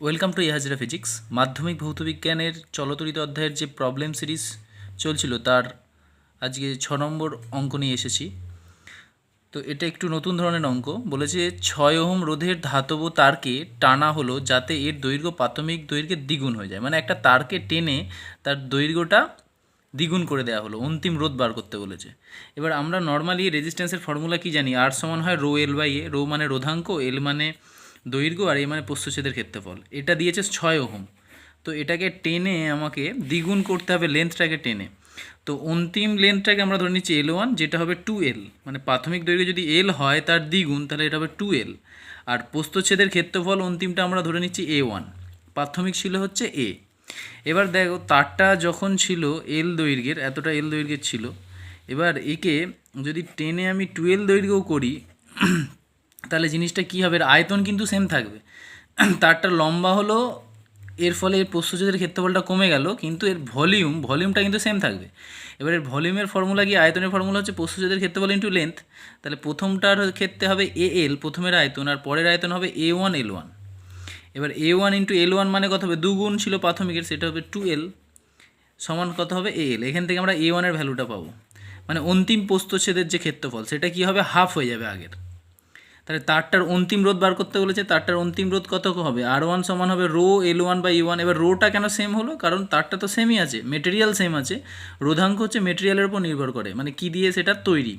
Welcome to ইহাজিরা physics. মাধ্যমিক ভৌতবিজ্ঞানের চলতরিত অধ্যায়ের যে প্রবলেম সিরিজ চলছিল তার আজকে 6 নম্বর অঙ্ক নিয়ে এসেছি। তো এটা একটু নতুন ধরনের অঙ্ক। বলেছে 6 ওহম রোধের ধাতব তারকে টানা হলো যাতে এর দৈর্ঘ্য প্রাথমিক দৈর্ঘ্যের দ্বিগুণ হয়ে যায়। মানে একটা তারকে টেনে তার দৈর্ঘ্যটা দ্বিগুণ করে দেওয়া হলো, অন্তিম রোধ বার করতে বলেছে। এবার আমরা নর্মালি রেজিস্ট্যান্সের ফর্মুলা কি জানি, আর সমান হয় rho L by A. Rho মানে রোধাঙ্ক, এল মানে দৈর্ঘ্য, আর এ মানে প্রস্থচ্ছেদের ক্ষেত্রফল। এটা দিয়েছে 6 ওহম। তো এটাকে টেনে আমাকে দ্বিগুণ করতে হবে লেন্থটাকে টেনে। তো অন্তিম লেন্থটাকে আমরা ধরে নিচ্ছি L1, যেটা হবে 2L। মানে প্রাথমিক দৈর্ঘ্য যদি L হয় তার দ্বিগুণ, তাহলে এটা হবে 2L। আর প্রস্থচ্ছেদের ক্ষেত্রফল অন্তিমটা আমরা ধরে নিচ্ছি A1, প্রাথমিক ছিল হচ্ছে A। এবার দেখো তারটা যখন ছিল L দৈর্ঘ্যের, এতটা L দৈর্ঘ্যের ছিল, এবার একে যদি টেনে আমি 2L দৈর্ঘ্যও করি তাহলে জিনিসটা কী হবে, আয়তন কিন্তু সেম থাকবে। তারটা লম্বা হলো, এর ফলে এর প্রস্থচ্ছেদের ক্ষেত্রফলটা কমে গেল, কিন্তু এর ভলিউমটা কিন্তু সেম থাকবে। এবার এর ভলিউমের ফর্মুলা কি, আয়তনের ফর্মুলা হচ্ছে প্রস্থচ্ছেদের ক্ষেত্রফল ইন্টু লেন্থ। তাহলে প্রথমটার ক্ষেত্রে হবে AL, প্রথমের আয়তন, আর পরের আয়তন হবে A1 L1। এবার A1 ইন্টু L1 মানে কত হবে, দুগুণ ছিল প্রাথমিকের, সেটা হবে 2L, সমান কত হবে AL। এখান থেকে আমরা A1 এর ভ্যালুটা পাবো, মানে অন্তিম প্রস্থচ্ছেদের যে ক্ষেত্রফল সেটা কি হবে, হাফ হয়ে যাবে আগের। তাহলে তারটার অন্তিম রোধ বার করতে বলেছে, তারটার অন্তিম রোধ কত হবে, R1 সমান হবে রো L1 বাই E1। এবার রোটা কেন সেম হলো, কারণ তারটা তো সেমই আছে, মেটেরিয়াল সেম আছে। রোধাঙ্ক হচ্ছে মেটেরিয়ালের উপর নির্ভর করে, মানে কি দিয়ে সেটা তৈরি।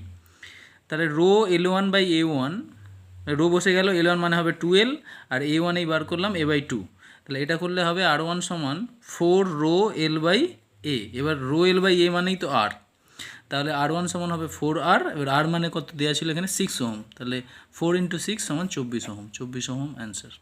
তাহলে rho L1 by A1, rho বসে গেল, L1 মানে হবে 2L, আর A1 এই বার করলাম A/2। তাহলে এটা করলে হবে R1 সমান 4 রো L বাই A। এবার রো L বাই A মানেই তো R, তাহলে R1 সমান হবে 4R। এবার R মানে কত দেওয়া ছিল এখানে, 6 ওহম। তাহলে 4 × 6 সমান 24 ওহম। 24 ohm answer.